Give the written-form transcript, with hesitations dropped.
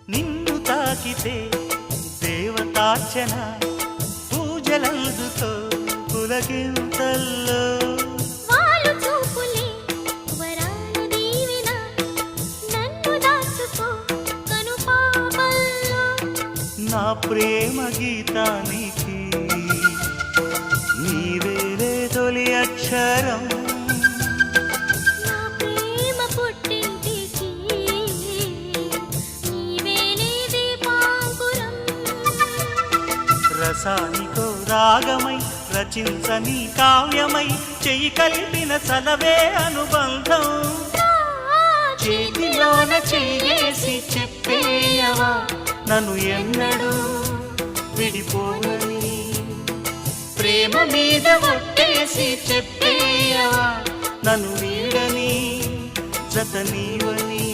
నిన్ను తాకితే దేవతార్చన పూజలందుతో పులకింతల్లో వాళ్ళు చూపులే వరాల దీవెన నన్ను దాచుకో కనుపాపల్లో నా ప్రేమ గీతానికి నీవేలే తొలి అక్షరం నా ప్రేమ పుట్టింటికి నీవేలే దీపాంకురం రసానికో రాగమై రచించని కావ్యమై చెయ్యి కలిపిన చలవే అనుబంధం చేతిలోన చెయ్యేసి చెప్పేయవా నన్ను ఎన్నడూ విడిపోనని ప్రేమ మీద ఒట్టేసి చెప్పేయవా నన్ను వీడని జత నీవని